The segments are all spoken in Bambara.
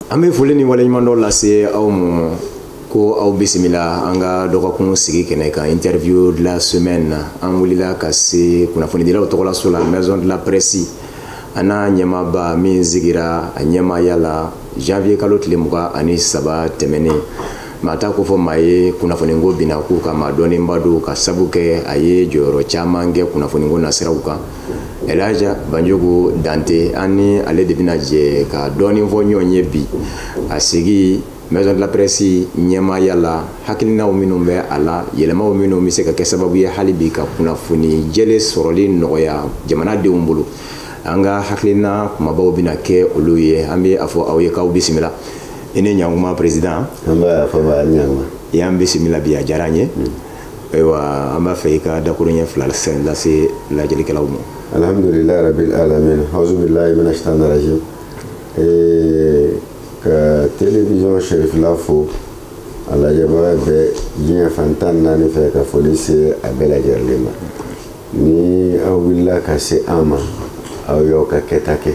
An bɛ foli ni waleɲuman dɔ lase aw ma ko aw bisimila an ka dɔgɔkun sigi kɛnɛ kan interview de la semaine na an wulila ka se kunnafonidilaw tɔgɔlaso la maison de la presse a n'a ɲɛmaaba min sigira a ɲɛmaaya la janvier kalo tile 23 tɛmɛnen maa t'a ko fɔ maa ye kunnafoniko bina k'u ka maa dɔnnenba don ka sabu kɛ a ye jɔyɔrɔ caman kɛ kunnafoniko nasiraw kan. Elaja Banjogo Dante ani ale de bina jɛ ka dɔɔnin fɔ ɲɔgɔn ye bi a sigi maison de la presse ɲɛmaaya la hakilinaw minnu bɛ a la yɛlɛmaw minnu bɛ se ka kɛ sababu ye hali bi ka kunnafoni jɛlen sɔrɔli nɔgɔya jamanadenw bolo. An ka hakilina kumabaw bina kɛ olu ye an bɛ a fɔ aw ye k'aw bisimila. I ni ɲankuma président. An b'a fɔ b'a ɲankuma. I y'an bisimila bi a diyara an ye. Ayiwa an b'a fɛ i ka dakuru ɲɛ fila lase lajɛlikɛlaw ma. Alhamdulillah rabbil alamin. Auzu billahi minash shaitanir rajim. Ka télévision Cherifla fo a lajɛbaga bɛɛ diɲɛ fan 14 fɛ ka foli se a bɛɛ lajɛlen ma. Ni aw wulila ka se an ma aw y'aw ka kɛta kɛ.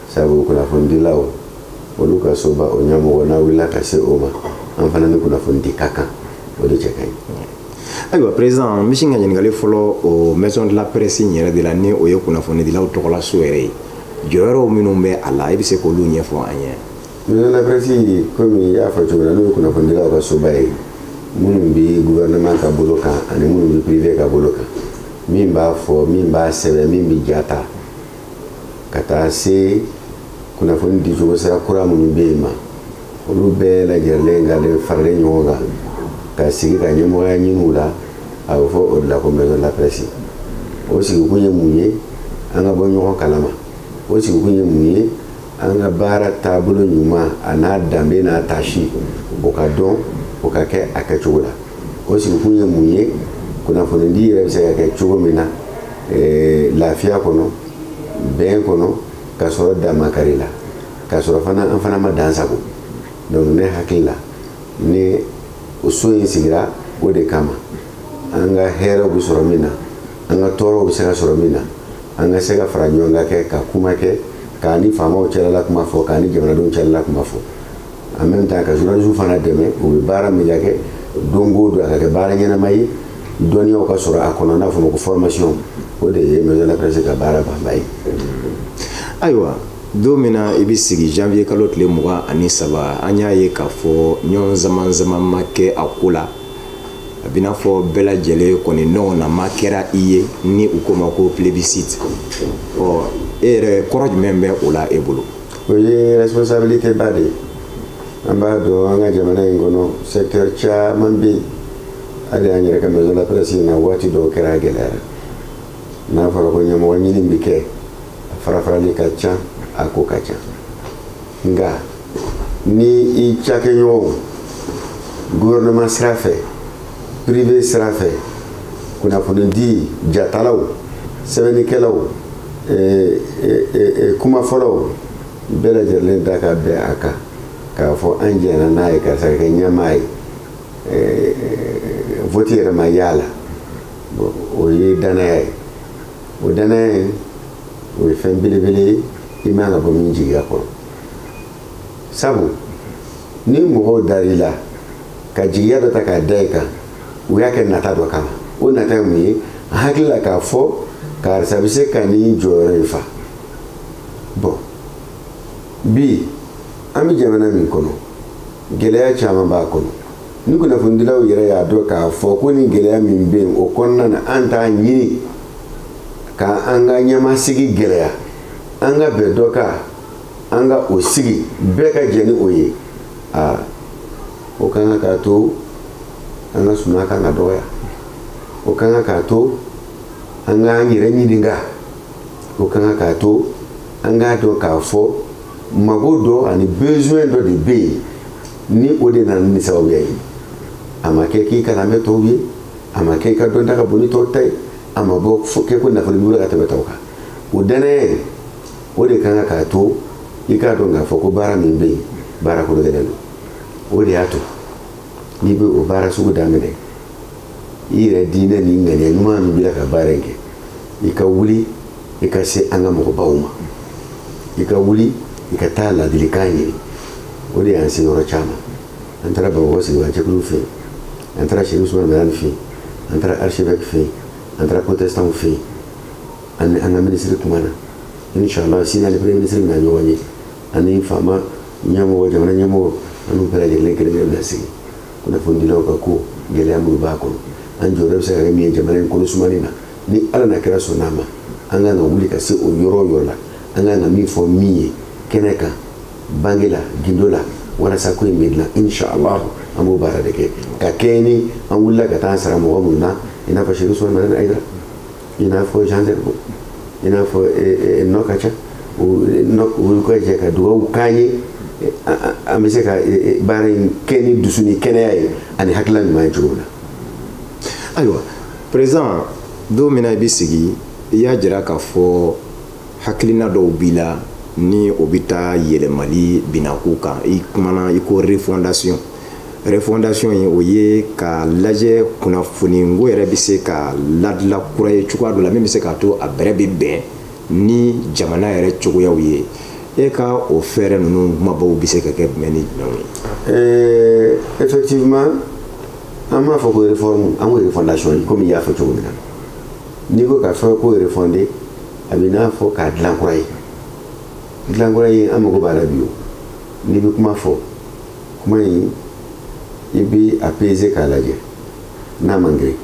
Sabu kunnafonidilaw olu ka soba o ɲɛmɔgɔ n'a wulila ka se o ma an fana ni kunnafoni ka kan o de cɛ ka ɲi. Ayiwa président n bɛ sin ka ɲininkali fɔlɔ o maison de la presse yɛrɛ de la ni o ye kunnafonidilaw tɔgɔlaso yɛrɛ ye jɔyɔrɔw minnu bɛ a la i bɛ se k'olu ɲɛfɔ an ye. Maison de la presse komi i y'a fɔ cogo min na n'o ye kunnafonidilaw ka soba ye minnu bɛ gouvernement ka bolo kan ani minnu bɛ privé ka bolo kan min b'a fɔ min b'a sɛbɛn min bɛ ja ta ka taa se kunnafoni di cogo sira kura minnu bɛ yen ma olu bɛɛ lajɛlen ka faralen ɲɔgɔn kan ka sigi ka ɲɛmɔgɔya ɲini u la a bɛ fɔ o de la ko maison de la presse o sigikun ye mun ye an ka bɔ ɲɔgɔn kalama o sigikun ye mun ye an ka baara taabolo ɲuman a n'a danbe n'a taasi o ka dɔn o ka kɛ a kɛcogo la o sigikun ye mun ye kunnafonidi yɛrɛ bɛ se ka kɛ cogo min na lafiya kɔnɔ bɛn kɔnɔ ka sɔrɔ damakari la ka sɔrɔ fana an fana ma dansago donc ne hakili la ni o so in sigira o de kama an ka hɛrɛw bɛ sɔrɔ min na an ka tɔɔrɔw bɛ se ka sɔrɔ min na an ka se ka fara ɲɔgɔn kan kɛ ka kuma kɛ k'a ni faamaw cɛlala kuma fɔ k'a ni jamanadenw cɛlala kuma fɔ en même temps ka journalistes fana dɛmɛ u bɛ baara min kɛ don o don a ka kɛ baara ɲɛnama ye dɔnniyaw ka sɔrɔ a kɔnɔ n'a fɔ ma ko formation o de ye maison de la presse ka baara banba ye. Ayiwa don min na i bɛ sigi janvier kalo tile 23 an y'a ye k'a fɔ ɲɔgɔn zaman ma kɛ a ko la a bɛ n'a fɔ bɛɛ lajɛlen kɔni ɲɔgɔn na ma kɛra i ye ni u ko ma ko plébiscite e yɛrɛ kɔrɔ jumɛn bɛ o la e bolo. O ye responsabilité ba de ye an b'a dɔn an ka jamana in kɔnɔ secteur caman bɛ yen hali an yɛrɛ ka maison de la presse in na waati dɔw kɛra a gɛlɛyara n'a fɔra ko ɲɛmɔgɔ ɲini bɛ kɛ farafarali ka ca a ko ka ca nka ni i cakɛɲɔgɔnw gouvernement sira fɛ privé sira fɛ kunnafonidi jatalaw sɛbɛnnikɛlaw kumafɔlaw bɛɛ lajɛlen da ka bɛn a kan k'a fɔ an jɛnna n'a ye karisa ka kɛ ɲɛmaa ye vote yɛrɛ ma y'a la o ye danaya ye o danaya ye o ye fɛn belebele ye i man ka bɔ min jigiya kɔrɔ sabu ni mɔgɔw dar'i la ka jigiya dɔ ta k'a da i kan u y'a kɛ nata dɔ kama o nata ye mun ye a hakili la k'a fɔ karisa bɛ se ka nin jɔyɔrɔ in fa bɔn bi an bɛ jamana min kɔnɔ gɛlɛya caman b'a kɔnɔ ni kunnafonidilaw yɛrɛ y'a dɔn k'a fɔ ko nin gɛlɛya min bɛ yen o kɔnɔna na an t'a ɲini ka an ka ɲɛmasigi gɛlɛya an ka bɛn dɔ kan an ka o sigi bɛɛ ka jɛ ni o ye o ka kan k'a to an ka suma kan ka dɔgɔya o ka kan k'a to an k'an yɛrɛ ɲininka o ka kan k'a to an k'a dɔn k'a fɔ mago dɔ ani besoin dɔ de bɛ yen ni o de nana ni sababuya ye a ma kɛ k'i kalan bɛ tɔw ye a ma kɛ i ka dɔnta ka bon ni tɔw ta ye a ma bɔ kɛ ko nafolo b'i bolo ka tɛmɛ tɔw kan o danaya o de kan k'a to i k'a dɔn k'a fɔ ko baara min bɛ yen baara kologɛlɛn don o de y'a to n'i bɛ o baara sugu daminɛ i yɛrɛ diinɛ ni ŋaniya ɲuman min b'i la ka baara in kɛ i ka wuli i ka se an ka mɔgɔbaw ma i ka wuli i ka taa ladilikan ɲini o de y'an se yɔrɔ caman an taara Bamakɔ sigibancɛkulu fɛ yen an taara Cheikh Ousmane Badiane fɛ yen an taara archevêque fɛ yen an taara protestant fɛ yen an ka ministre kumana inshallah sini ale premier ministre bɛna ɲɔgɔn ye ani faama ɲɛmɔgɔ jamana ɲɛmɔgɔ an n'u bɛɛ lajɛlen kelen-kelen bɛna sigi kunnafonidilaw ka ko gɛlɛya minnu b'a kɔnɔ an jɔyɔrɔ bɛ se ka kɛ min ye jamana in kɔnɔ sumani na ni ala n'a kɛra sɔnn'a ma an kan ka wuli ka se o yɔrɔ o yɔrɔ la an kan ka min fɔ min ye kɛnɛ kan bange la gindo la walasa ko in bɛ dilan inshallah an b'o baara de kɛ ka kɛ ni an wulila ka taa an sara mɔgɔ minnu na i n'a fɔ Cheikh Ousmane Badiane Aidara i n'a fɔ Jean Zerbo i n'a fɔ Nɔ ka ca olu ka jɛ ka dugawu k'an ye an bɛ se ka baara in kɛ ni dusu ni kɛnɛya ye ani hakilila ɲuman ye cogo min na. Ayiwa président don min na i bɛ sigi i y'a jira k'a fɔ hakilina dɔw b'i la ni o bɛ taa yɛlɛmali binaku kan i kumana i ko refondation in o ye ka lajɛ kunnafoniko yɛrɛ bɛ se ka ladila kura ye cogoya dɔ la min bɛ se k'a to a bɛrɛ bɛ bɛn ni jamana yɛrɛ cogoyaw ye e ka o fɛɛrɛ ninnu kumabaw bɛ se ka kɛ jumɛn ni jumɛnw ye. Effectivement an m'a fɔ ko réforme an ko refondation ye komi i y'a fɔ cogo min na n'i ko ka fɛn ko refonder a bɛ n'a fɔ k'a dilan kura ye dilan kura ye an mago b'a la bi o n'i bɛ kuma fɔ kuma in i bɛ a peser k'a lajɛ n'a man girin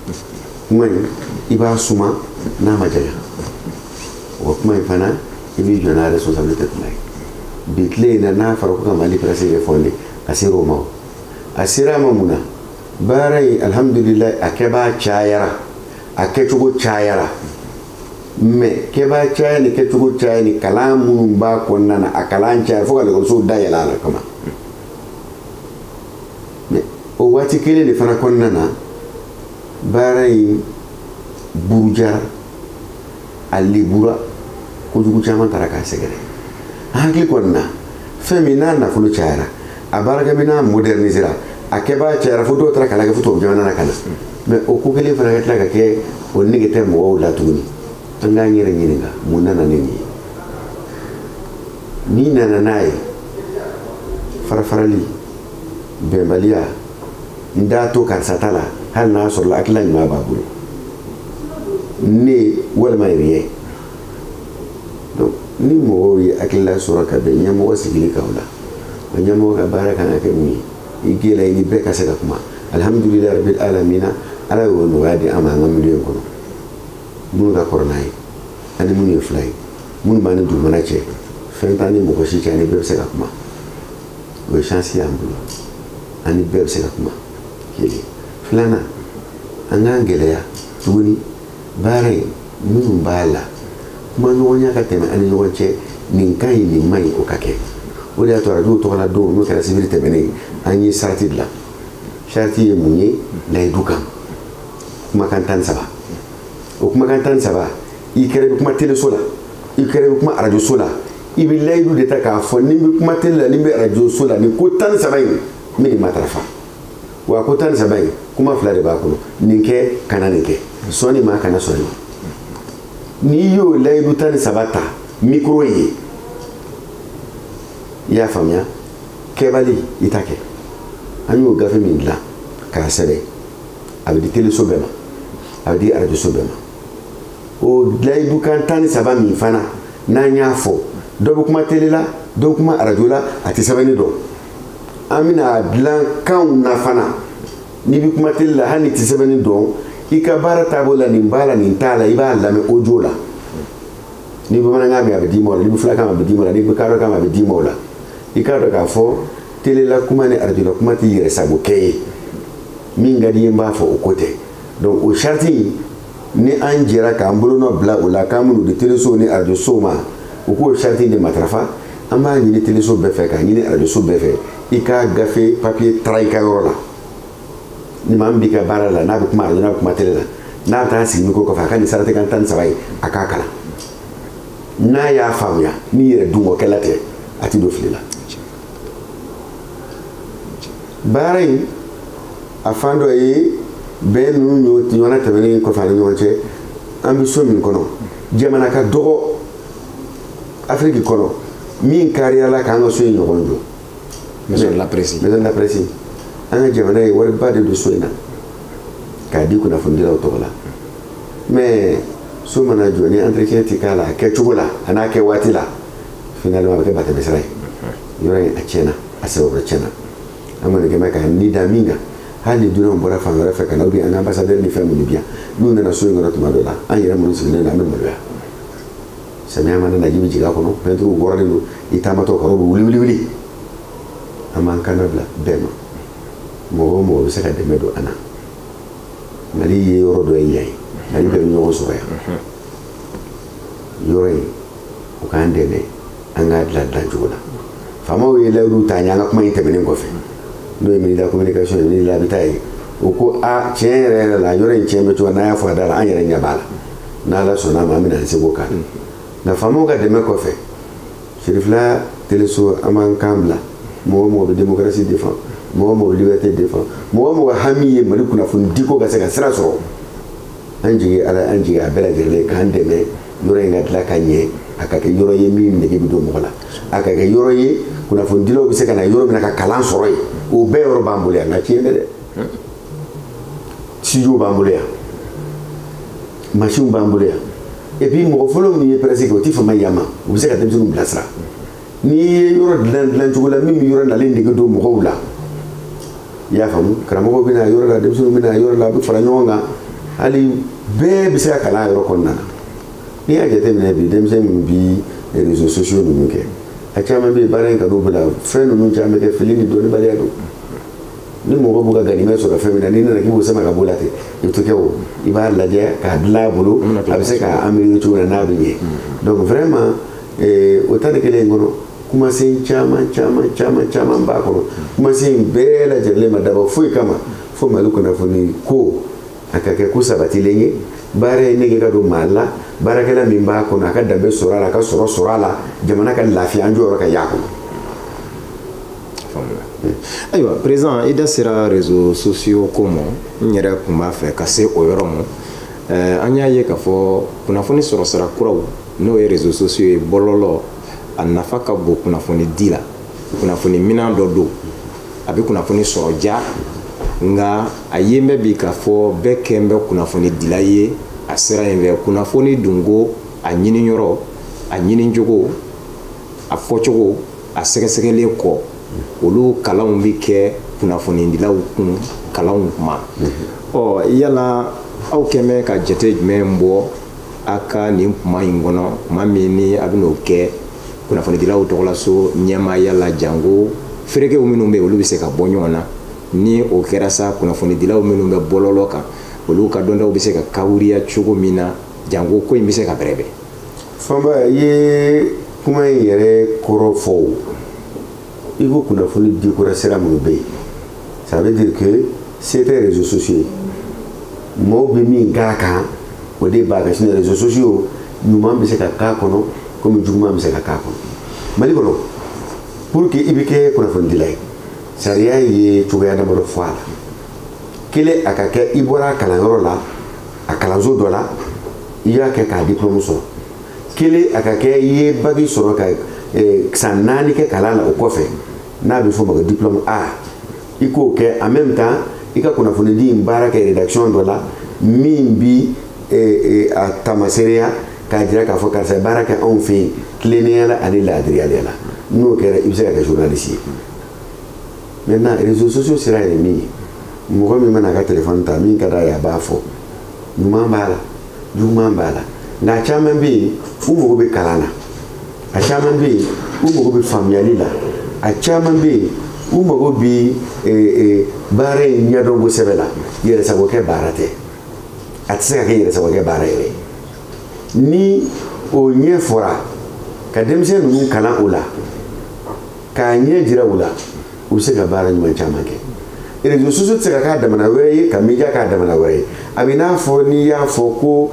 kuma in i b'a suma n'a ma janya wa kuma in fana i b'i jɔ n'a responsabilité kuma ye bi tile in na n'a fɔra ko ka Mali presque refonder a sera o ma o a sera a ma mun na baara in alhamdulillah a kɛbaa cayara a kɛcogo cayara mais kɛbaa caya ni kɛcogo caya ni kalan minnu b'a kɔnɔna na a kalan cayara fo ka lakɔlisow dayɛlɛ a la kama mais o waati kelen de fana kɔnɔna na baara in burujara a lebura kojugu caman taara k'a sɛgɛrɛ an hakili kɔni na fɛn min n'a nafolo cayara a baarakɛminɛn modernisera a kɛbaa cayara fo dɔw taara kalan kɛ fo tubabu jamana na ka na mais o ko kelen fana ka tila ka kɛ o nege tɛ mɔgɔw la tuguni an k'an yɛrɛ ɲininka mun nana ni nin ye n'i nana n'a ye farafarali bɛnbaliya n t'a to karisa ta la hali n'a sɔrɔla hakilila ɲuman b'a bolo ne walima rien donc ni mɔgɔw ye hakilila sɔrɔ ka bɛn ɲɛmɔgɔ sigili kan o la o ɲɛmɔgɔ ka baara kan ka kɛ mun ye i gela i ni bɛɛ ka se ka kuma alhamdulillah rabbil alamina ala y'o nɔgɔya di an ma an ka milieu kɔnɔ minnu ka kɔrɔ n'a ye ani minnu ye fila ye minnu b'an ni dugumana cɛ fɛn t'an ni mɔgɔ si cɛ ani bɛɛ bɛ se ka kuma o ye chance y'an bolo ani bɛɛ bɛ se ka kuma kelen filanan an k'an gɛlɛya tuguni baara in minnu b'a la kuma ɲɔgɔnya ka tɛmɛ ani ɲɔgɔn cɛ nin ka ɲi nin man ɲi o ka kɛ o de y'a to arajow tɔgɔla don n'o kɛra sibiri tɛmɛnen an ye sarati dilan sarati ye mun ye layidu kan kumakan 13 o kumakan 13 i kɛra bɛ kuma teleso la i kɛra bɛ kuma arajoso la i bɛ layidu de ta k'a fɔ ni bɛ kuma tele la ni bɛ arajoso la nin ko 13 in n bɛ nin matarafa wa ko 13 in kuma fila de b'a kɔnɔ nin kɛ kana nin kɛ sɔnni ma kana sɔnni ma n'i y'o layidu 13 ta micro ye i y'a faamuya kɛbali i ta kɛ an y'o gafe min dilan k'a sɛbɛn a bɛ di teleso bɛɛ ma a bɛ di arajoso bɛɛ ma o layidu kan 13 min fana n'an y'a fɔ dɔ bɛ kuma tele la dɔ bɛ kuma arajo la a tɛ sɛbɛnni dɔn an bɛna a dilan kanw na fana n'i bɛ kuma tele la hali ni tɛ sɛbɛnni dɔn i ka baara taabolo la nin b'a la nin t'a la i b'a lamɛn audio la ni bamanankan mɛn a bɛ d'i ma o la ni bɛ filakan a bɛ d'i ma o la ni bɛ kadɔ kan a bɛ d'i ma o la i k'a dɔn k'a fɔ tele la kuma ni arajo la kuma tɛ yɛrɛ sago kɛ ye min ka di ye n b'a fɔ o ko tɛ donc o sariti in ni an jɛra k'an bolonɔ bila o la k'an minnu di teleso ni arajosow ma u k'o sariti de matarafa an b'a ɲini teleso bɛɛ fɛ k'a ɲini arajoso bɛɛ fɛ i k'a gafe papiye tara i ka yɔrɔ la ni maa min b'i ka baara la n'a bɛ kuma arajo n'a bɛ kuma tele la n'a bɛ taa sigi mikoro kɔfɛ a ka nin sarati kan 13 ye a k'a kalan n'a y'a faamuya ni yɛrɛ dungɔkɛla tɛ a tɛ don fili la baara in a fan dɔ ye bɛɛ ninnu ɲɔgɔnna tɛmɛnen kɔfɛ ani ɲɔgɔn cɛ an bɛ so min kɔnɔ jamana ka dɔgɔ afiriki kɔnɔ min kariyala k'an ka so in ɲɔgɔn jɔ maison de la presse an ka jamana ye wariba de don so in na k'a di kunnafonidilaw tɔgɔ la mais so mana jɔ ni entretien tɛ k'a la a kɛcogo la a n'a kɛ waati la finalement a bɛ kɛ batɛmɛsira ye yɔrɔ in a tiɲɛna a sababu tiɲɛna an kɔni kɛ mɛ ka ni da min kan hali ni dunanw bɔra fan wɛrɛ fɛ ka na ou bien an ka ambassadeur ni fɛn minnu bi yan n'u nana so in kɔnɔ tuma dɔ la an yɛrɛ minnu sigilen don an bɛ maloya samiya mana naji bɛ jigin a kɔnɔ peinture wɔrɔlen don i taamatɔ kɔrɔ bɛ wuli an b'an kan bila bɛɛ ma mɔgɔ o mɔgɔ bɛ se ka dɛmɛ don an na Mali ye yɔrɔ dɔ ye yan ye Mali bɛɛ bɛ ɲɔgɔn sɔrɔ yan yɔrɔ in u k'an dɛmɛ an k'a dilan cogo la faamaw ye layidu ta an ye an ka kuma in tɛmɛnen kɔfɛ n'o ye ministre de la communication ye ministre de l'habitat ye o ko tiɲɛ yɛrɛ la yɔrɔ in tiɲɛ bɛ cogo n'a y'a fɔ a da la an yɛrɛ ɲɛ b'a la n'Ala sɔnna ma an bɛna an seko k'a la nka faamaw ka dɛmɛ kɔfɛ Sirifila teleso an b'an kan bila mɔgɔ mɔgɔ bɛ démocratie défend mɔgɔ mɔgɔ bɛ liberté défend mɔgɔ mɔgɔ hami ye Mali kunnafoni diko ka se ka sira sɔrɔ an jigi Ala an jigi a bɛɛ lajɛlen k'an dɛmɛ yɔrɔ in ka dilan ka ɲɛ a ka kɛ yɔrɔ ye min nege bɛ don mɔgɔ la a ka kɛ yɔrɔ ye kunnafonidilaw bɛ se ka na yɔrɔ min na ka kalan sɔrɔ yen o bɛɛ yɔrɔ b'an bolo yan nka tiɲɛ tɛ dɛ studio b'an bolo yan machine b'an bolo yan et puis mɔgɔ fɔlɔ min ye presse kɛ o tɛ fama yama u bɛ se ka denmisɛnninw bilasira n'i ye yɔrɔ dilan cogo la min bɛ yɔrɔ nalen nege don mɔgɔw la i y'a faamu karamɔgɔw bɛ na yɔrɔ la denmisɛnninw bɛ na yɔrɔ la a bɛ fara ɲɔgɔn kan hali bɛɛ bɛ se ka kalan yɔrɔ kɔnɔna na n'i y'a jateminɛ bi denmisɛn minnu bi réseaux sociaux ninnu kɛ a caman bɛ yen baara in kanu b'u la fɛn ninnu caman bɛ kɛ fili ni dɔnnibaliya don ni mɔgɔ b'u ka ganimɛ sɔrɔ fɛn min na n'i nana k'i b'o sama ka bɔ la ten i t'o kɛ o i b'a lajɛ k'a dilan a bolo a bɛ se k'a améliorer cogo min na n'a bɛ ɲɛ donc vraiment o ta ni kelen in kɔnɔ kumasen caman b'a kɔnɔ kumasen bɛɛ lajɛlen ma dabɔ foyi kama fo Mali kunnafoni ko a ka kɛ ko sabatilen ye baara ye nege ka don maa la baarakɛla min b'a kɔnɔ a ka danbe sɔrɔ a la a ka sɔrɔ sɔrɔ a la jamana ka lafiya an jɔyɔrɔ ka y'a kɔnɔ. Ayiwa président i da sera réseaux sociaux ko ma n yɛrɛ tun b'a fɛ ka se o yɔrɔ ma an y'a ye k'a fɔ kunnafoni sɔrɔ sira kuraw n'o ye réseaux sociaux ye bɔlɔlɔ a nafa ka bon kunnafoni di la kunnafoni minɛn dɔ don a bɛ kunnafoni sɔrɔ ja nka a ye mɛ bi k'a fɔ bɛɛ kɛn bɛ kunnafoni dila ye a sira in fɛ kunnafoni dunko a ɲini yɔrɔ a ɲini cogo a fɔcogo a sɛgɛsɛgɛlen kɔ olu kalanw bi kɛ kunnafonidilaw kun kalanw ma yala aw kɛn bɛ ka jate jumɛn bɔ a ka nin kuma in kɔnɔ kuma min ni a bɛn'o kɛ kunnafonidilaw tɔgɔla so ɲɛmaaya la jango feerekew minnu bɛ olu bɛ se ka bɔ ɲɔgɔn na ni o kɛra sa kunnafonidilaw minnu bɛ bɔlɔlɔ kan olu ka dɔntaw bɛ se ka kawuriya cogo min na jango ko in bɛ se ka bɛrɛbɛn. Fanba ye kuma in yɛrɛ kɔrɔ fɔ o i ko kunnafoni dikora sira minnu bɛ yen ça veut dire que c'était réseaux sociaux mɔɔw bɛ min k'a kan o de b'a kan sinon réseaux sociaux ɲuman bɛ se ka k'a kɔnɔ komi juguman bɛ se ka k'a kɔnɔ Mali kɔnɔ pour que i bɛ kɛ kunnafonidila ye sariya ye cogoya damadɔ fɔ a la kelen a ka kɛ i bɔra a kalanyɔrɔ la a kalanso dɔ la i y'a kɛ k'a diplôme sɔrɔ kelen a ka kɛ i ye bac sɔrɔ ka san 4 kɛ kalan la o kɔfɛ n'a bɛ fɔ ma ko diplôme A i k'o kɛ en même temps i ka kunnafonidi in baara kɛ rédaction dɔ la min bi a tamasereya k'a jira k'a fɔ karisa baara kɛ anw fɛ yen tilennenya la ani laadiriya la n'o kɛra i bɛ se ka kɛ journaliste ye maintenant réseaux sociaux sira ye min ye mɔgɔ min mana a ka téléphone ta min ka d'a ye a b'a fɔ ɲuman b'a la juguman b'a la nka a caman bɛ yen u mago bɛ kalan na a caman bɛ yen u mago bɛ faamuyali la a caman bɛ yen u mago bɛ baara in ɲɛdɔn kosɛbɛ la yɛrɛsagokɛ baara tɛ a tɛ se ka kɛ yɛrɛsagokɛ baara yɛrɛ ni o ɲɛ fɔra ka denmisɛn ninnu kalan o la k'a ɲɛ jira u la u bɛ se ka baara ɲuman caman kɛ réseaux sociaux tɛ se ka k'a damana wɛrɛ ye ka média k'a damana wɛrɛ ye a bɛ n'a fɔ n'i y'a fɔ ko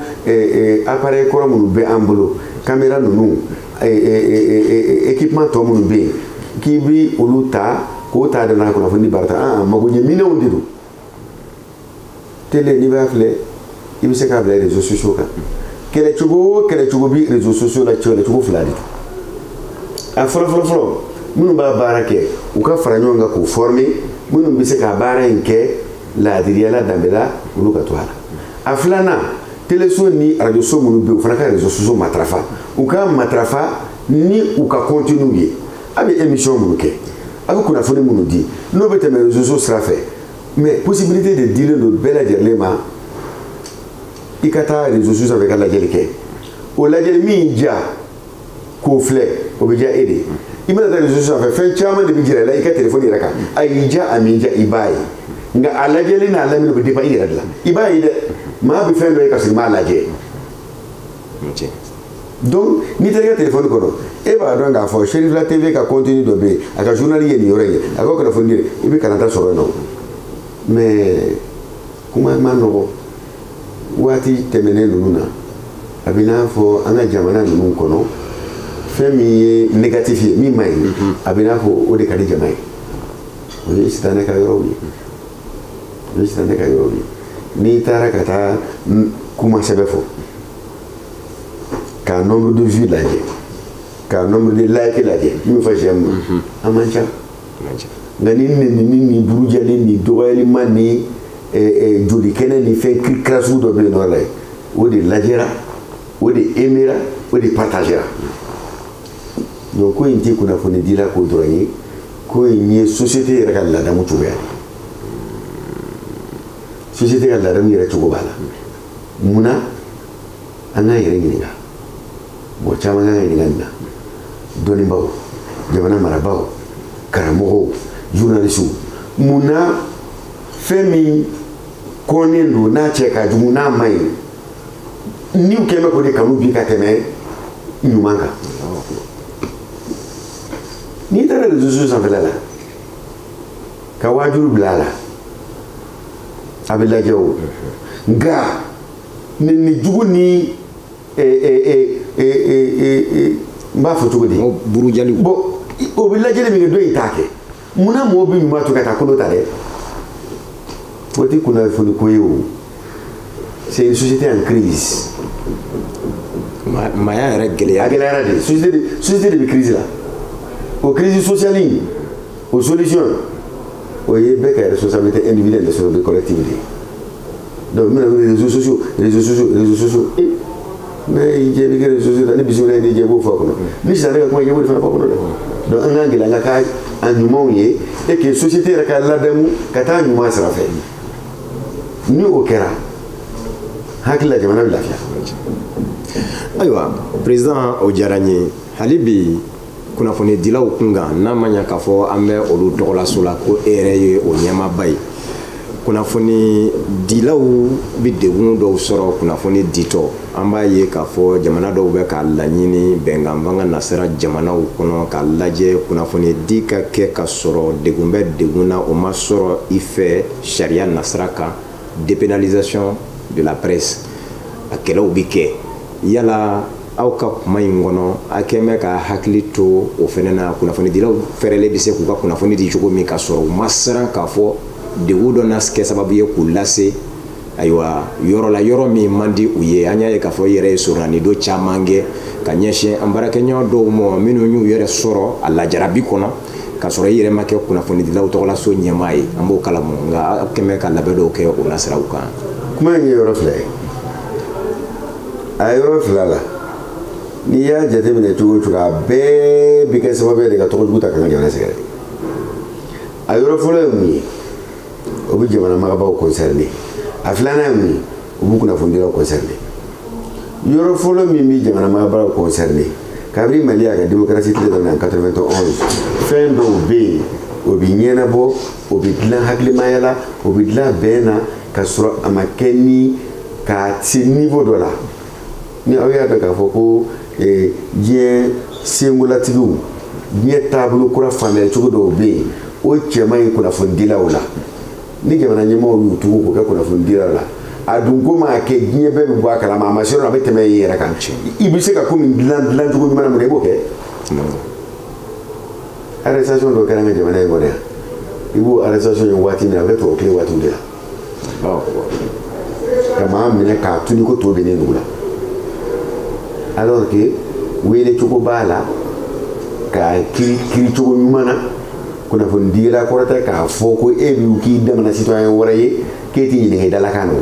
appareil kɔrɔ minnu bɛ an bolo caméra ninnu équipement tɔ minnu bɛ yen k'i bɛ olu ta k'o ta damana kunnafoni baara ta magoɲɛminɛnw de don télé n'i b'a filɛ i bɛ se k'a bila réseaux sociaux kan kɛlɛcogo o kɛlɛcogo bi réseaux sociaux la kɛlɛcogo fila de don a fɔlɔ minnu b'a baara kɛ u ka fara ɲɔgɔn kan k'u former minnu bɛ se ka baara in kɛ laadiriyala danbela olu ka to a la a filanan teleso ni arajoso minnu bɛ yen u fana ka réseaux sociaux matarafa u ka matarafa ni u ka contenu ye a bɛ émission minnu kɛ a bɛ kunnafoni minnu di n'o bɛ tɛmɛ réseaux sociaux sira fɛ mais possibilité de dilen don bɛɛ lajɛlen ma i ka taa réseaux sociaux sanfɛ i ka lajɛli kɛ o lajɛli min ja k'o filɛ o bɛ ja e de i mana taa réseaux sociaux sanfɛ fɛn caman de bɛ jira i la i ka téléphone yɛrɛ kan a y'i ja a m'i ja i b'a ye nka a lajɛli n'a lamini o bɛ dépend i yɛrɛ de la i b'a ye dɛ maa bɛ fɛn dɔ ye ka sɔrɔ i m'a lajɛ donc n'i taara i ka téléphone kɔnɔ e b'a dɔn k'a fɔ Cherifla TV ka contenu dɔ bɛ yen a ka journal ye nin yɔrɔ in ye a ka kunnafoni di i bɛ kalanta sɔrɔ yen nɔ mais kuma ma nɔgɔ waati tɛmɛnen ninnu na a bɛ n'a fɔ an ka jamana ninnu kɔnɔ fɛn min ye négatif ye min ma ɲi a bɛ n'a fɔ o de ka di jama ye o ye sitanɛ ka yɔrɔw ye n'i taara ka taa kuma sɛbɛn fɔ k'a nombre de vues lajɛ k'a nombre de like lajɛ min fɔ j'aime a man ca nka ni nenini ni burujali ni dɔgɔyalima ni jolikɛnɛ ni fɛn kirikira sugu dɔ bɛ yen nɔ la o de lajɛra o de aimera o de partagera donc ko in tɛ kunnafoni dila ko dɔrɔn ye ko in ye société yɛrɛ ka ladamu cogoya de société ka ladamu yɛrɛ cogo b'a la munna an k'an yɛrɛ ɲininka mɔgɔ caman kan ka ɲininka nin na dɔnnibaw jamana marabaaw karamɔgɔw journalistes munna fɛn min kɔnnen don n'a cɛ ka jugu n'a ma ɲi n'i kɛlen bɛ k'o de kanu bi ka tɛmɛ ɲuman kan n'i taara réseaux sociaux sanfɛla la ka waajuru bila a la a bɛ lajɛ o nka nin jugu ni n b'a fɔ cogo di burujali bon o bɛ lajɛli min kɛ dɔ in t'a kɛ munna mɔgɔw bɛ ɲuman to ka taa kolo ta dɛ o tɛ kunnafoni ko ye o c'est une société en crise maya yɛrɛ gɛlɛya a gɛlɛyara de société de bɛ crise la o crise sociale in o solution o ye bɛɛ ka responsabilité individuelle de sɔrɔ collective de donc n bɛna réseaux sociaux mais i jɛ bɛ kɛ réseaux sociaux la ni bisimila ye jɛ b'o fɔ a kɔnɔ ni sisan ne ka kuma jɛ b'o de fana fɔ a kɔnɔ dɛ donc an k'an gɛlɛya an ka k'a a ɲumanw ye et que société yɛrɛ ka ladamu ka taa ɲuman sira fɛ ni o kɛra hakili la jamana bɛ lafiya. ayiwa président o diyara n ye hali bi kunnafoni dilaw kun kan n'a ma ɲɛ k'a fɔ an bɛ olu tɔgɔlaso la ko e yɛrɛ ye o ɲɛmaaba ye kunnafoni dilaw bɛ degun dɔw sɔrɔ kunnafoni ditɔ an b'a ye k'a fɔ jamana dɔw bɛ k'a laɲini bɛnkan b'an ka nasira jamanaw kɔnɔ k'a lajɛ kunnafoni di ka kɛ ka sɔrɔ degun bɛ degun na o ma sɔrɔ i fɛ sariya nasira kan dépénalisation de la presse a kɛlɛw bɛ kɛ yala aw ka kuma in kɔnɔ a kɛn bɛ ka hakili to o fɛnɛ na kunnafonidilaw fɛrɛlen bɛ se k'u ka kunnafoni di cogo min ka sɔrɔ u ma siran k'a fɔ degun dɔ na kɛ sababu ye k'u lase ayiwa yɔrɔ la yɔrɔ min man di u ye an y'a ye k'a fɔ i yɛrɛ ye sɔrɔnani dɔ caman kɛ ka ɲɛsin an baarakɛɲɔgɔn dɔw ma minnu y'u yɛrɛ sɔrɔ a lajarabi kɔnɔ ka sɔrɔ i yɛrɛ ma kɛ kunnafonidilaw tɔgɔlaso ɲɛmaa ye an b'o kalamu nka aw kɛn bɛ ka labɛn dɔw kɛ o nasiraw kan. kuma in ye yɔrɔ fila ye a yɔrɔ fila la n'i y'a jateminɛ cogo o cogo a bɛɛ bɛ kɛ sababu ye de ka tɔgɔ jugu ta ka n ka jamana sɛgɛrɛ a yɔrɔ fɔlɔ ye mun ye o bɛ jamana marabaaw concerné a filanan ye mun ye o bɛ kunnafonidilaw concerné yɔrɔ fɔlɔ min bɛ jamana marabaaw concerné kabini mali y'a ka démocratie tile daminɛ en 91 fɛn dɔw bɛ yen o bɛ ɲɛnabɔ o bɛ dilan hakilimaya la o bɛ dilan bɛn na ka sɔrɔ a ma kɛ ni ka se niveau dɔ la ni aw y'a dɔn k'a fɔ ko diɲɛ senkolatigiw diɲɛ taabolo kura faamuyali cogo dɔw bɛ yen o cɛman ye kunnafonidilaw la ni jamana ɲɛmaaw y'u tugu k'o kɛ kunnafonidilaw la a dun ko maa kɛ diɲɛ bɛɛ bɛ bɔ a kalama a ma se yɔrɔ la a bɛ tɛmɛ i yɛrɛ kan i bɛ se ka ko min dilan cogo ɲuman na mun na i b'o kɛ arrestation dɔ kɛra an ka jamana in kɔnɔ yan i b'o arrestation ye waati min na a bɛ tubabu tile waatiw de la ka maa minɛ k'a tuni ko to bɛ ne nugu la alors que wele cogo b'a la ka kiri cogo ɲuman na kunnafoni dira kɔrɔtɛ k'a fɔ ko e bi k'i damana citoyen wɛrɛ ye k'e t'i ɲininka i dalakan na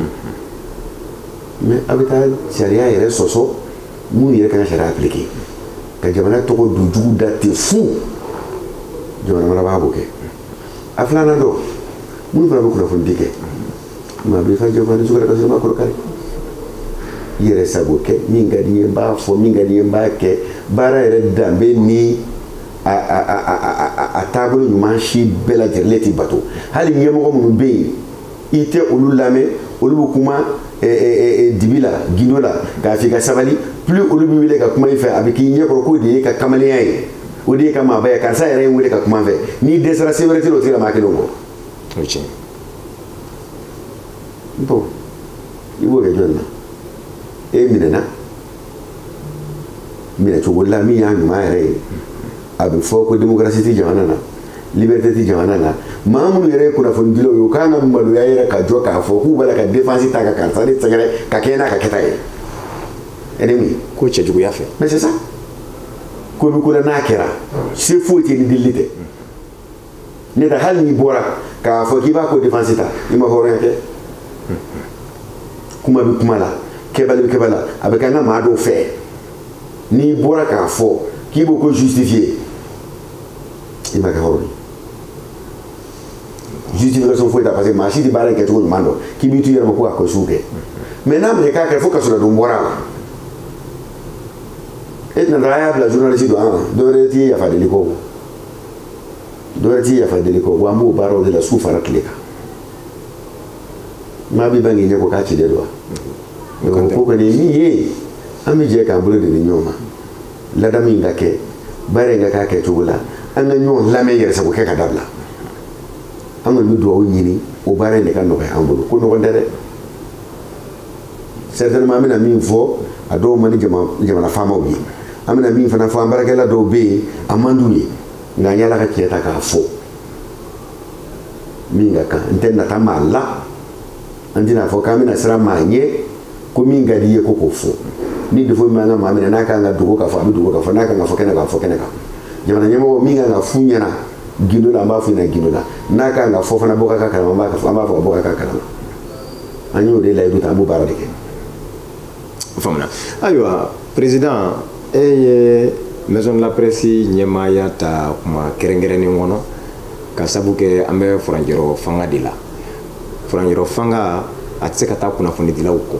mais a bɛ taa sariya yɛrɛ sɔsɔ mun yɛrɛ kan ka sariya appliquer ka jamana tɔgɔ don jugu da ten fu jamana marabaa b'o kɛ a filanan dɔ minnu fana bɛ kunnafoni di kɛ maa bɛ fɛn jɔfani sugara ka sɔrɔ ma kɔrɔ kari i yɛrɛ sago kɛ min ka di n ye n b'a fɔ min ka di n ye n b'a kɛ baara yɛrɛ danbe ni a taabolo ɲuman si bɛɛ lajɛlen tɛ bato hali ɲɛmɔgɔ minnu bɛ yen i tɛ olu lamɛn olu bɛ kuma dibi la gindo la k'a f'i ka sabali plus olu bɛ wele ka kuma i fɛ a bɛ k'i ɲɛkɔrɔ k'o de ye ka kamalenya ye o de ye ka maaba ye karisa yɛrɛ ye n wele ka kuma n fɛ n'i dɛsɛra se wɛrɛ tɛ o tɛ ka maa kelen kɔ bon i b'o kɛ jɔn na e minɛna minɛcogo la min y'a ɲuman yɛrɛ ye a bɛ fɔ ko démocratie tɛ jamana na liberté tɛ jamana na maa minnu yɛrɛ ye kunnafonidilaw ye u kan ka maloya yɛrɛ ka jɔ k'a fɔ k'u b'a la ka défense ta ka karisa de sɛgɛrɛ ka kɛ n'a ka kɛta ye e ni mun ye ko cɛjuguya fɛ mais c'est ça ko bɛ ko la n'a kɛra se foyi tɛ ni delili tɛ ne ta hali n'i bɔra k'a fɔ k'i b'a ko défense ta i ma hɔrɔnya kɛ kuma bɛ kuma la kɛbali bɛ kɛbali la a bɛ kɛ an ka maa dɔw fɛ n'i bɔra k'a fɔ k'i b'o ko justifier i ma kɛ hɔrɔn ye justification foyi t'a parce que maa si tɛ baara in kɛcogo ɲuman dɔn k'i b'i to i yɛrɛ ma ko ka kɔlɔsiw kɛ mais n'a minɛ k'a kɛ fo ka sɔrɔ don bɔra a la e tɛna taa a y'a bila journaliste don dɔwɛrɛ t'i yafa deli kɔ dɔwɛrɛ t'i yafa deli kɔ wa an b'o baaraw de la su fara tile kan maa bɛ bange ɲɛ ko k'a ci de don wa donc ko kɔni min ye an bɛ jɛ k'an bolo de di ɲɔgɔn ma ladamu in ka kɛ baara in ka k'a kɛcogo la an ka ɲɔgɔn lamɛn yɛrɛ sago kɛ ka dabila an kɔni bɛ dugawu ɲini o baara in de ka nɔgɔya an bolo ko nɔgɔn tɛ dɛ certainement an bɛna min fɔ a dɔw man di jamana faamaw ye an bɛna min fana fɔ an baarakɛla dɔw bɛ yen a man d'u ye nka an yala ka tiɲɛ ta k'a fɔ min ka kan n tɛ nata maa la an tɛna fɔ k'an bɛna siran maa ɲɛ ko min ka di i ye ko k'o fɔ ni defo min b'an ka maa minɛ n'a kan ka dogo k'a fɔ a bɛ dogo k'a fɔ n'a kan ka fɔ kɛnɛ kan a fɔ kɛnɛ kan jamana ɲɛmɔgɔ min kan ka fu ɲɛna gindo la an b'a f'u ɲɛna gindo la n'a kan ka fɔ fana bɔ ka k'a kalama an b'a fɔ ka bɔ ka k'a kalama an y'o de layidu ta an b'o baara de kɛ. faamuna ayiwa président e ye maison de la presse ɲɛmaaya ta kuma kɛrɛnkɛrɛnnen kɔnɔ ka sabu kɛ an bɛ furanjɛrɔ fanga de la furanjɛrɔ fanga a tɛ se ka taa kunnafonidilaw kɔ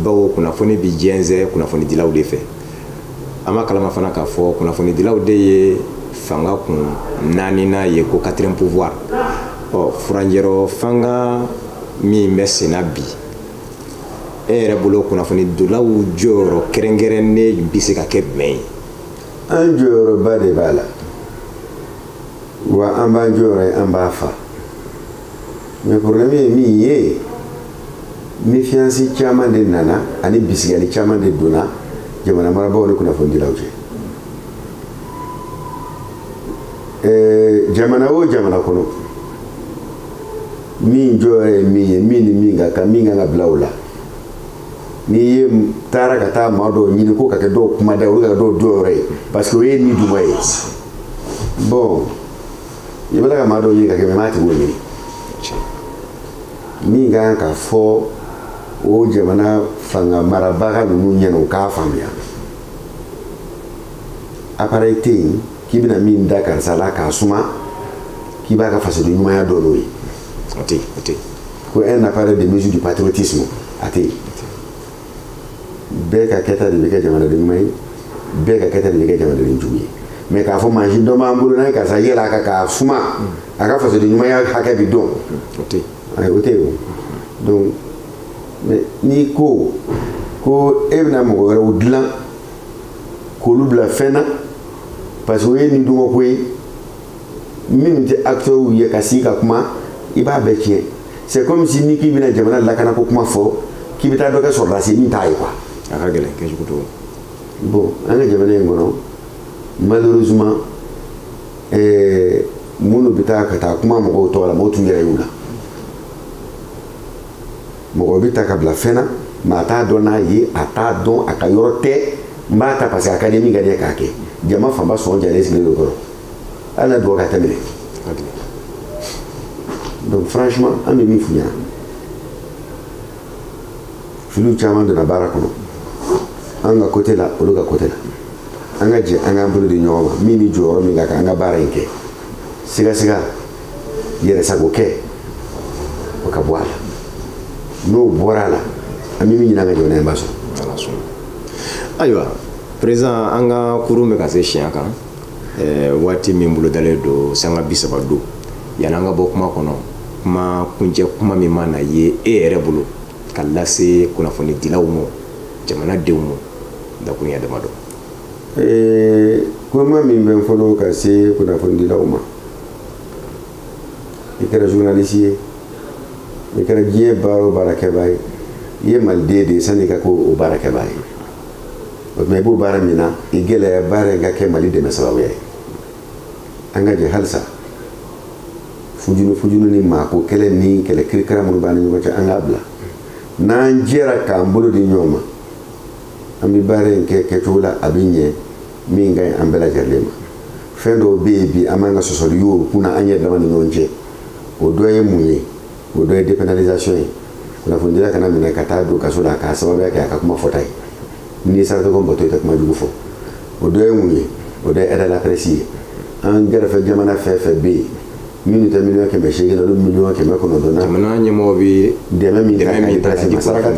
bawo kunnafoni bi jɛnsɛn kunnafonidilaw de fɛ an ma kalama fana k'a fɔ kunnafonidilaw de ye fanga kun naaninan ye ko quatrième pouvoir furanjɛrɔ fanga min bɛ senna bi e yɛrɛ bolo kunnafonidilaw jɔyɔrɔ kɛrɛnkɛrɛnnen bɛ se ka kɛ jumɛn ye. an jɔyɔrɔba de b'a la wa an b'an jɔyɔrɔ ye an b'a fa mais problème ye min ye méfiance caman de nana ani bisigiyali caman de donna jamana marabagaw ni kunnafonidilaw cɛ jamana o jamana kɔnɔ min jɔyɔrɔ ye min ye min ni min ka kan min kan ka bila o la n'i ye taara ka taa maa dɔw ɲini ko ka kɛ dɔw kumada olu ka kɛ dɔw jɔyɔrɔ ye parce que o ye ni duma ye bon i bɛ ka maa dɔw ɲini ka kɛ mais maa tɛ k'o ɲini min kan ka fɔ o jamana fanga marabaga ninnu ɲɛna u k'a faamuya appareil tɛ yen k'i bɛna min da karisa la k'a suma k'i b'a ka fasoden ɲumanya dɔ n'o ye o tɛ yen ko un appareil de mesure du patriotisme a tɛ yen bɛɛ ka kɛta de bɛ kɛ jamanaden ɲuman ye bɛɛ ka kɛta de bɛ kɛ jamanaden jugu ye mais k'a fɔ mansin dɔ b'an bolo n'a ye karisa yɛlɛ a kan k'a suma a ka fasoden ɲumanya hakɛ bɛ dɔn o tɛ yen. ayi o tɛ yen o donc mais n'i ko e bɛna mɔgɔ wɛrɛw dilan k'olu bila fɛn na parce que o ye nin dungɔ ko ye minnu tɛ acteurs ye ka sigi ka kuma i b'a bɛɛ tiɲɛ c'est comme si ni k'i bɛna jamana lakana ko kuma fɔ k'i bɛ taa dɔ kɛ sɔrɔdasi min t'a ye quoi. a ka gɛlɛn kɛcogo to. bon an ka jamana in kɔnɔ malheureusement minnu bɛ taa ka taa kuma mɔgɔw tɔgɔ la mɔgɔw tun yɛrɛ y'u la mɔgɔ bɛ ta ka bila fɛn na maa t'a dɔn n'a ye a t'a dɔn a ka yɔrɔ tɛ n b'a ta parce que a ka di min ka di ye k'a kɛ jama fanba sɔn jalen sigilen do kɔrɔ ala dugawu ka tɛmɛ donc franchement an bɛ min f'u ɲɛna filiw caman donna baara kɔnɔ an ka côté la olu ka côté la an ka jɛ an k'an bolo di ɲɔgɔn ma min ni jɔyɔrɔ min ka kan an ka baara in kɛ siga siga yɛrɛsago kɛ o ka bɔ a la n'o bɔra a la an bɛ min ɲini an ka jamana in b'a sɔrɔ. Ayiwa président an ka kurun bɛ ka se siɲɛ kan waati min bolo dalen don sanga 30 don yanni an ka bɔ kuma kɔnɔ kuma kuncɛ kuma min ma na ye e yɛrɛ bolo ka lase kunnafoni dilaw ma jamanadenw ma dakurunya damadɔ. Kuma min bɛ n fɔlɔ ka se kunnafoni dilaw ma i kɛra journaliste ye i kɛra diɲɛ baara o baarakɛbaa ye i ye maliden de ye sanni i ka k'o baarakɛbaa ye o tuma i b'o baara min na i gɛlɛya baara in ka kɛ Mali dɛmɛ sababuya ye an ka jɛ halisa fujunu ni maako kɛlɛ ni kɛlɛ kirikara minnu b'an ni ɲɔgɔn cɛ an k'a bila n'an jɛra k'an bolo di ɲɔgɔn ma an bɛ baara in kɛ kɛcogo la a bɛ ɲɛ min ka ɲi an bɛɛ lajɛlen ma fɛn dɔw bɛ yen bi an b'an ka sɔsɔli y'o kunna an yɛrɛ dama ni ɲɔgɔn cɛ o dɔ ye mun ye o dɔ ye dépénalisation ye kunnafonidila kana minɛ ka taa don kaso la k'a sababuya kɛ a ka kuma fɔta ye n'i sarata ko mɔtɔ i tɛ kuma jugu fɔ o dɔ ye mun ye o dɔ ye aide à la presse ye an kɛrɛfɛ jamana fɛn fɛn bɛ yen minnu tɛ 800,000 la olu 900,000 na jamana ɲɛmɔgɔ bɛ dɛmɛ min ka kan presse ma saraka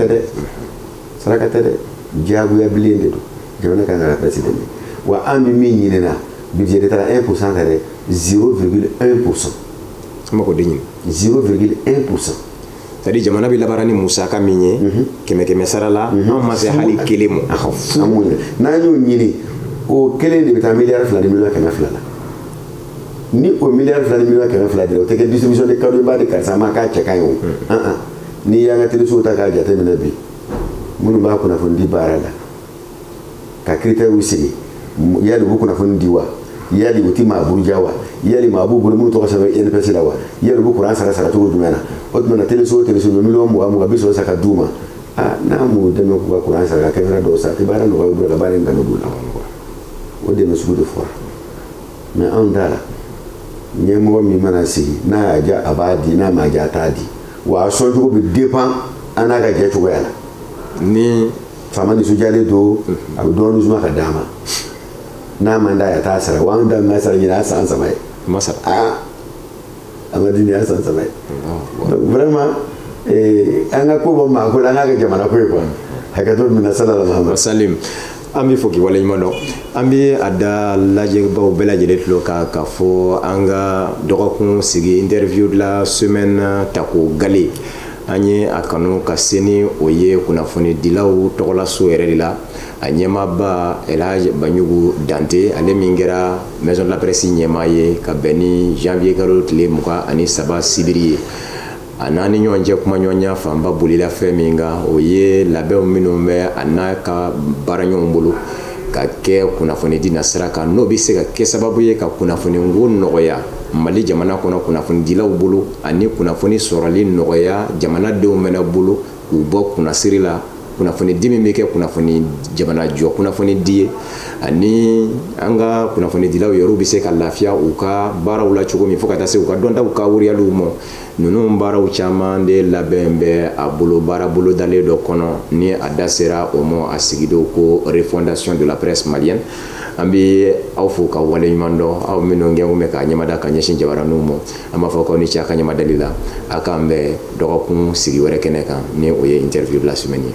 tɛ dɛ diyagoya bilen de don jamana kan ka presse dɛmɛ wa an bɛ min ɲini na budget de taara 1% tɛ dɛ 0,1%. Sama ko den 0,1%. c'est-à-dire jamana bɛ labaara ni musaka min ye kɛmɛ sara la an ma se hali kelen ma a ka fu n'an y'o ɲini o kelen de bɛ taa miliyari 2 ni miliyɔn 200 la ni o miliyari 2 ni miliyɔn 200 dira o tɛ kɛ distribution de cadeau ba de karisa ma k'a cɛ ka ɲi o n'i y'an ka téléso ta k'a jateminɛ bi minnu b'a kunnafoni di baara la ka critère sigi yali u bɛ kunnafoni di wa yali u ti maa buruja wa yali maa b'u bolo minnu tɔgɔ sɛbɛn INPS la wa yali u bɛ kuran sara cogo jumɛn na o tuma na téléso o téléso miliyɔn 20 bi sɔrɔ sa ka d'u ma n'a m'o dɛmɛ k'u ka kuran sara ka kɛmɛra dɔw sa i baara nɔgɔya u bolo ka baara in kanu b'u la o dɛmɛ sugu de fɔra mais anw da la ɲɛmɔgɔ min mana sigi n'a y'a diya a b'a di n'a m'a diya a t'a di wa a sɔncogo bɛ dépend an n'a ka jɛ cogoya la ni faama nisɔndiyalen don a bɛ dɔɔnin suma ka d'a ma n'a man d'a ye a t'a sara wa an da min sara ɲinɛ a san 3 ye ma sara a ma di ni a san 3 ye donc vraiment an ka ko bɔ maa ko la an k'a kɛ jamana ko ye quoi hakɛto min na sallallahu salim an bɛ fɔ k'i waleɲuman dɔn an bɛ a da lajɛbaw bɛɛ lajɛlen tulo kan k'a fɔ an ka dɔgɔkun sigi interview de la semaine ta ko gale an ye a kanu ka se ni o ye kunnafoni dilaw tɔgɔlaso yɛrɛ de la a ɲɛmaaba Elhaji Banjugu Dante ale min kɛra maison de la presse ɲɛmaa ye ka bɛn ni janvier kalo tile 23 sibiri ye a n'a ni ɲɔgɔn cɛ kuma ɲɔgɔnya fanba bolila fɛn min kan o ye labɛnw minnu bɛ a n'a ka baaraɲɔgɔnw bolo ka kɛ kunnafoni di nasira kan n'o bɛ se ka kɛ sababu ye ka kunnafoni ko nɔgɔya Mali jamana kɔnɔ kunnafoni dilaw bolo ani kunnafoni sɔrɔli nɔgɔya jamanadenw mɛnɛ bolo k'u bɔ kunnasiri la kunnafoni di min bɛ kɛ kunnafoni jamana jɔ kunnafoni di ye ani an ka kunnafoni dilaw yɛrɛw bɛ se ka lafiya u ka baaraw la cogo min fo ka taa se u ka dɔntaw ka wuriyaliw ma ninnu baaraw caman de labɛn bɛ a bolo baara bolo dalen dɔ kɔnɔ ni a da sera o ma a sigido ko refondation de la presse malienne an bɛ aw fo ka waleɲuman dɔn aw minnu kɛ bɛ ka ɲɛmada ka ɲɛsin jabaraniw ma an b'a fɔ k'aw ni ce a ka ɲɛmadali la a k'an bɛ dɔgɔkun sigi wɛrɛ kɛnɛ kan ni o ye interview de la semaine ye